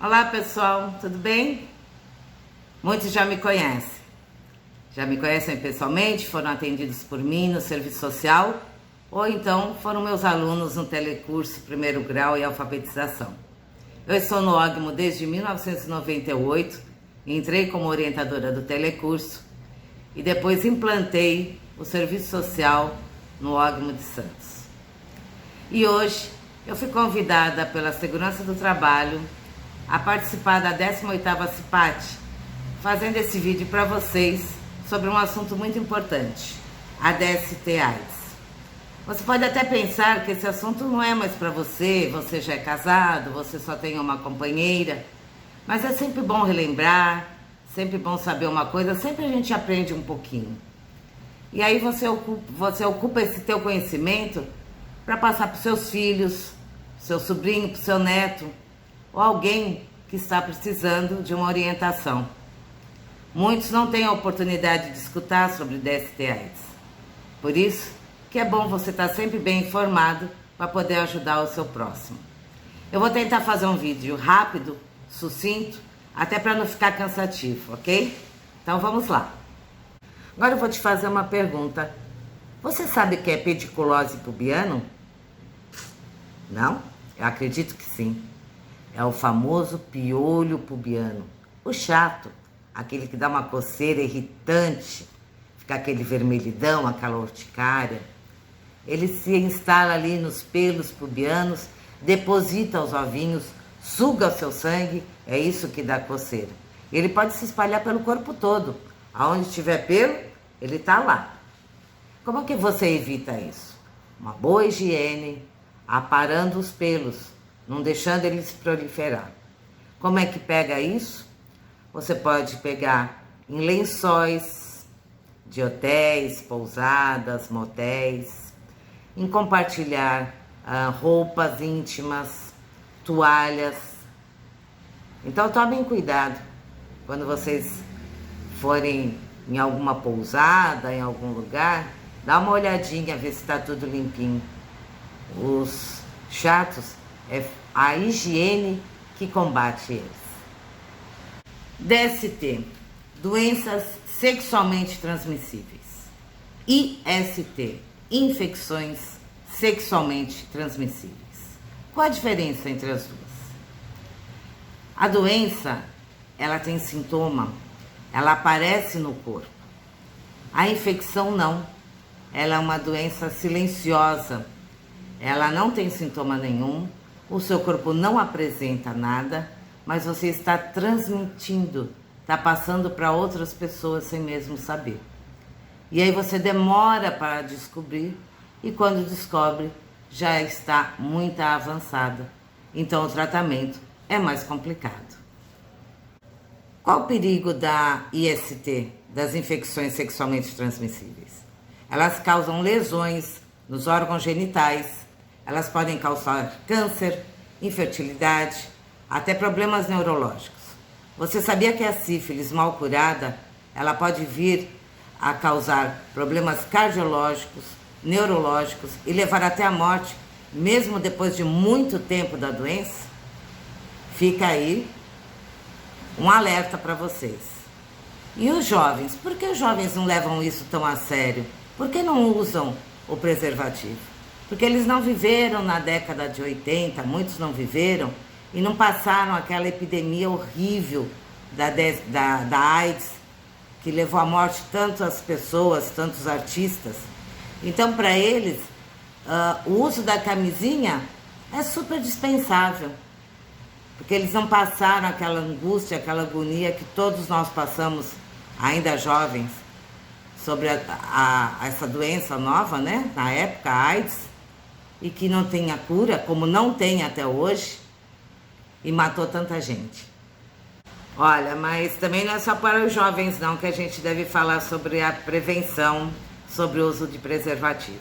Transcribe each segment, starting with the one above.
Olá pessoal, tudo bem? Muitos já me conhecem pessoalmente, foram atendidos por mim no serviço social ou então foram meus alunos no telecurso primeiro grau e alfabetização. Eu estou no OGMO desde 1998, entrei como orientadora do telecurso e depois implantei o serviço social no OGMO de Santos. E hoje eu fui convidada pela Segurança do Trabalho a participar da 18ª CIPAT, fazendo esse vídeo para vocês sobre um assunto muito importante, a DST-AIDS. Você pode até pensar que esse assunto não é mais para você, você já é casado, você só tem uma companheira, mas é sempre bom relembrar, sempre bom saber uma coisa, sempre a gente aprende um pouquinho. E aí você ocupa esse teu conhecimento para passar para os seus filhos, seu sobrinho, para o seu neto, ou alguém que está precisando de uma orientação. Muitos não têm a oportunidade de escutar sobre DST-AIDS. Por isso que é bom você estar sempre bem informado para poder ajudar o seu próximo. Eu vou tentar fazer um vídeo rápido, sucinto, até para não ficar cansativo, ok? Então vamos lá. Agora eu vou te fazer uma pergunta. Você sabe o que é pediculose pubiana? Não? Eu acredito que sim. É o famoso piolho pubiano. O chato, aquele que dá uma coceira irritante, fica aquele vermelhidão, aquela urticária. Ele se instala ali nos pelos pubianos, deposita os ovinhos, suga o seu sangue, é isso que dá coceira. Ele pode se espalhar pelo corpo todo. Aonde tiver pelo, ele está lá. Como que você evita isso? Uma boa higiene, aparando os pelos, não deixando eles proliferar. Como é que pega isso? Você pode pegar em lençóis de hotéis, pousadas, motéis, em compartilhar roupas íntimas, toalhas. Então tomem cuidado quando vocês forem em alguma pousada, em algum lugar, dá uma olhadinha, ver se está tudo limpinho. Os chatos é a higiene que combate eles. DST, doenças sexualmente transmissíveis. IST, infecções sexualmente transmissíveis. Qual a diferença entre as duas? A doença, ela tem sintoma, ela aparece no corpo. A infecção não, ela é uma doença silenciosa, ela não tem sintoma nenhum, o seu corpo não apresenta nada, mas você está transmitindo, está passando para outras pessoas sem mesmo saber. E aí você demora para descobrir e quando descobre já está muito avançada. Então o tratamento é mais complicado. Qual o perigo da IST, das infecções sexualmente transmissíveis? Elas causam lesões nos órgãos genitais, elas podem causar câncer, infertilidade, até problemas neurológicos. Você sabia que a sífilis mal curada, ela pode vir a causar problemas cardiológicos, neurológicos e levar até a morte, mesmo depois de muito tempo da doença? Fica aí um alerta para vocês. E os jovens? Por que os jovens não levam isso tão a sério? Por que não usam o preservativo? Porque eles não viveram na década de 80, muitos não viveram, e não passaram aquela epidemia horrível da AIDS, que levou à morte tantas pessoas, tantos artistas. Então, para eles, o uso da camisinha é super dispensável, porque eles não passaram aquela angústia, aquela agonia que todos nós passamos, ainda jovens, sobre essa doença nova, né? Na época, a AIDS, e que não tem a cura, como não tem até hoje, e matou tanta gente. Olha, mas também não é só para os jovens não que a gente deve falar sobre a prevenção, sobre o uso de preservativo.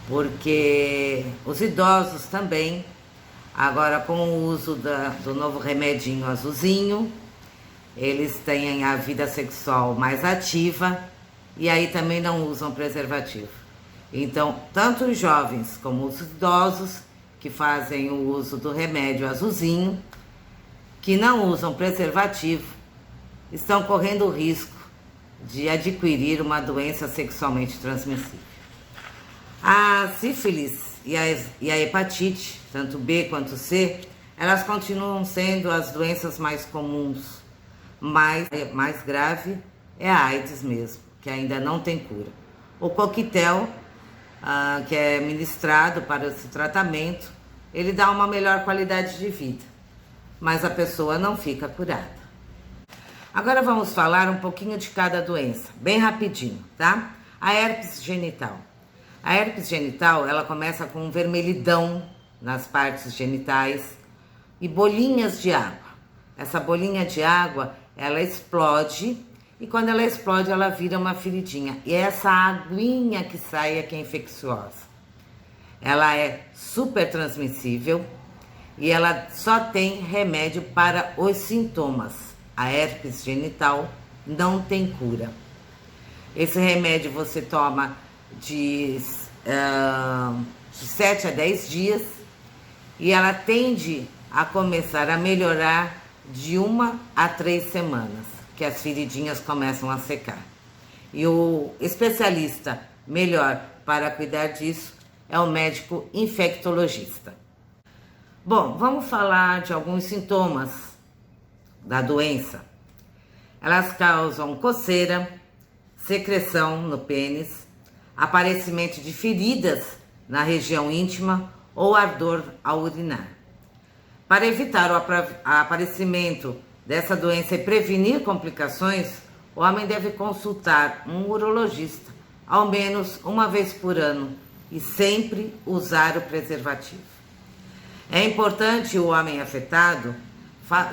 Porque os idosos também, agora com o uso do novo remedinho azulzinho, eles têm a vida sexual mais ativa e aí também não usam preservativo. Então, tanto os jovens como os idosos que fazem o uso do remédio azulzinho que não usam preservativo estão correndo o risco de adquirir uma doença sexualmente transmissível. A sífilis e a hepatite, tanto B quanto C, elas continuam sendo as doenças mais comuns, mas mais grave é a AIDS mesmo, que ainda não tem cura. O coquetel, que é ministrado para esse tratamento, ele dá uma melhor qualidade de vida, mas a pessoa não fica curada. Agora vamos falar um pouquinho de cada doença, bem rapidinho, tá? A herpes genital. A herpes genital, ela começa com um vermelhidão nas partes genitais e bolinhas de água. Essa bolinha de água, ela explode e quando ela explode, ela vira uma feridinha. E é essa aguinha que sai é que é infecciosa. Ela é super transmissível e ela só tem remédio para os sintomas. A herpes genital não tem cura. Esse remédio você toma de 7 a 10 dias e ela tende a começar a melhorar de 1 a 3 semanas, que as feridinhas começam a secar. E o especialista melhor para cuidar disso é o médico infectologista. Bom, vamos falar de alguns sintomas da doença. Elas causam coceira, secreção no pênis, aparecimento de feridas na região íntima ou ardor ao urinar. Para evitar o aparecimento dessa doença e prevenir complicações, o homem deve consultar um urologista ao menos uma vez por ano e sempre usar o preservativo. É importante o homem afetado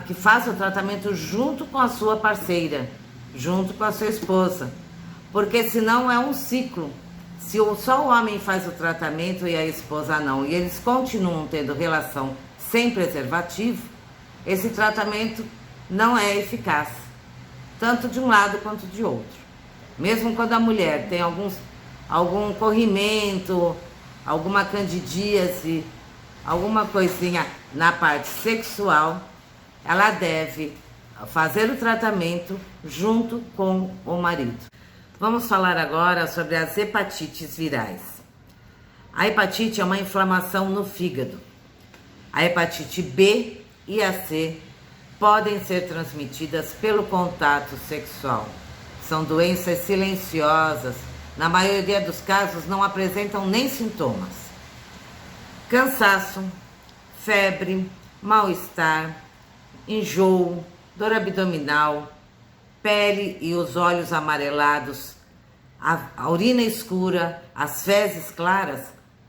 que faça o tratamento junto com a sua parceira, junto com a sua esposa, porque senão é um ciclo. Se só o homem faz o tratamento e a esposa não, e eles continuam tendo relação sem preservativo, esse tratamento não é eficaz, tanto de um lado quanto de outro. Mesmo quando a mulher tem algum corrimento, alguma candidíase, alguma coisinha na parte sexual, ela deve fazer o tratamento junto com o marido. Vamos falar agora sobre as hepatites virais. A hepatite é uma inflamação no fígado. A hepatite B e a C podem ser transmitidas pelo contato sexual. São doenças silenciosas, na maioria dos casos não apresentam nem sintomas. Cansaço, febre, mal-estar, enjoo, dor abdominal, pele e os olhos amarelados, a urina escura, as fezes claras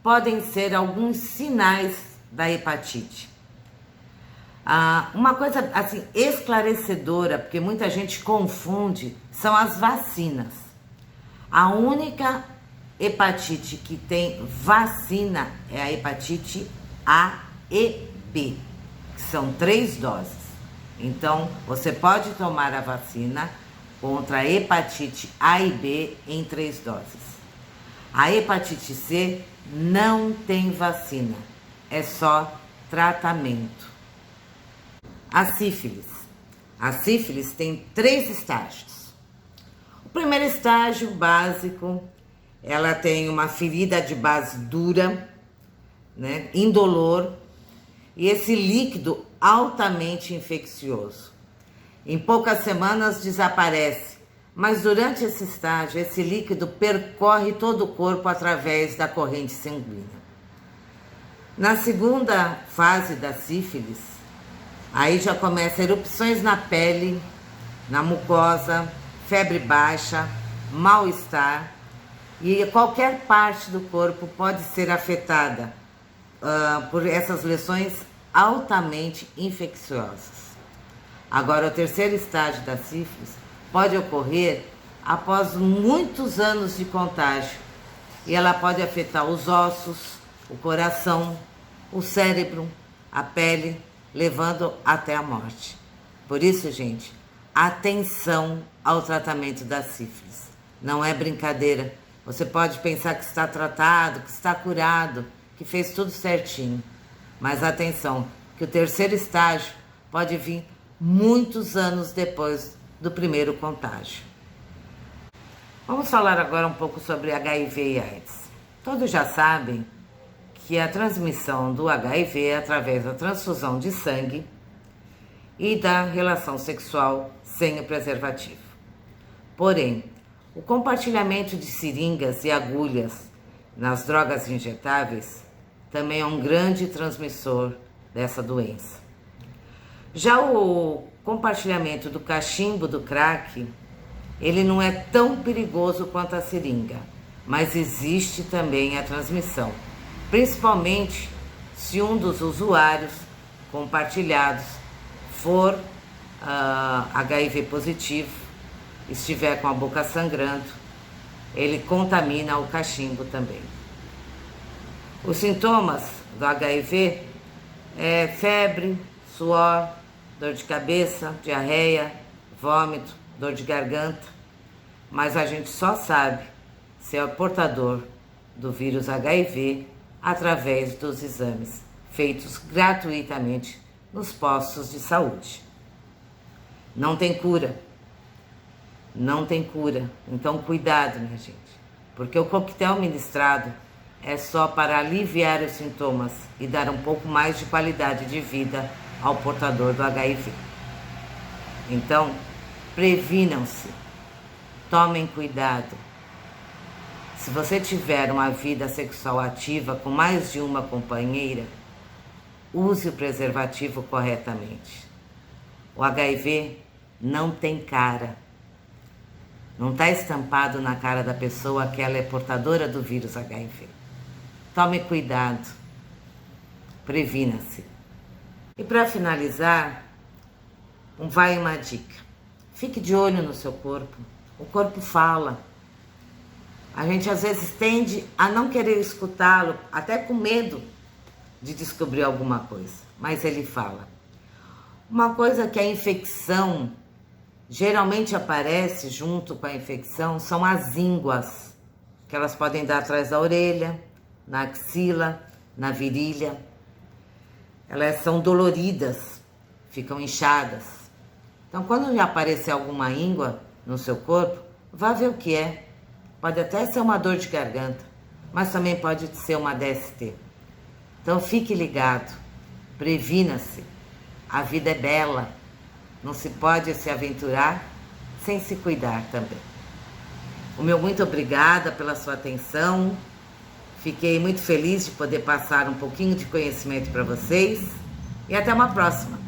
podem ser alguns sinais da hepatite. Uma coisa assim esclarecedora, porque muita gente confunde, são as vacinas. A única hepatite que tem vacina é a hepatite A e B, que são 3 doses. Então, você pode tomar a vacina contra a hepatite A e B em 3 doses. A hepatite C não tem vacina, é só tratamento. A sífilis. A sífilis tem 3 estágios. O primeiro estágio básico, ela tem uma ferida de base dura, né, indolor, e esse líquido altamente infeccioso. Em poucas semanas desaparece, mas durante esse estágio, esse líquido percorre todo o corpo através da corrente sanguínea. Na segunda fase da sífilis, aí já começa erupções na pele, na mucosa, febre baixa, mal-estar, e qualquer parte do corpo pode ser afetada por essas lesões altamente infecciosas. Agora, o terceiro estágio da sífilis pode ocorrer após muitos anos de contágio e ela pode afetar os ossos, o coração, o cérebro, a pele, levando até a morte. Por isso, gente, atenção ao tratamento da sífilis. Não é brincadeira. Você pode pensar que está tratado, que está curado, que fez tudo certinho. Mas atenção, que o terceiro estágio pode vir muitos anos depois do primeiro contágio. Vamos falar agora um pouco sobre HIV e AIDS. Todos já sabem que a transmissão do HIV é através da transfusão de sangue e da relação sexual sem o preservativo. Porém, o compartilhamento de seringas e agulhas nas drogas injetáveis também é um grande transmissor dessa doença. Já o compartilhamento do cachimbo do crack, ele não é tão perigoso quanto a seringa, mas existe também a transmissão, principalmente se um dos usuários compartilhados for HIV positivo, estiver com a boca sangrando, ele contamina o cachimbo também. Os sintomas do HIV é febre, suor, dor de cabeça, diarreia, vômito, dor de garganta, mas a gente só sabe se é portador do vírus HIV através dos exames feitos gratuitamente nos postos de saúde. Não tem cura. Não tem cura. Então cuidado, minha gente, porque o coquetel ministrado é só para aliviar os sintomas e dar um pouco mais de qualidade de vida ao portador do HIV. Então, previnam-se, tomem cuidado. Se você tiver uma vida sexual ativa com mais de uma companheira, use o preservativo corretamente. O HIV não tem cara. Não está estampado na cara da pessoa que ela é portadora do vírus HIV. Tome cuidado, previna-se. E para finalizar, uma dica. Fique de olho no seu corpo. O corpo fala. A gente às vezes tende a não querer escutá-lo, até com medo de descobrir alguma coisa, mas ele fala. Uma coisa que a infecção geralmente aparece junto com a infecção são as ínguas, que elas podem dar atrás da orelha, na axila, na virilha. Elas são doloridas, ficam inchadas. Então, quando já aparecer alguma íngua no seu corpo, vá ver o que é. Pode até ser uma dor de garganta, mas também pode ser uma DST. Então, fique ligado, previna-se. A vida é bela, não se pode se aventurar sem se cuidar também. O meu muito obrigada pela sua atenção. Fiquei muito feliz de poder passar um pouquinho de conhecimento para vocês e até uma próxima.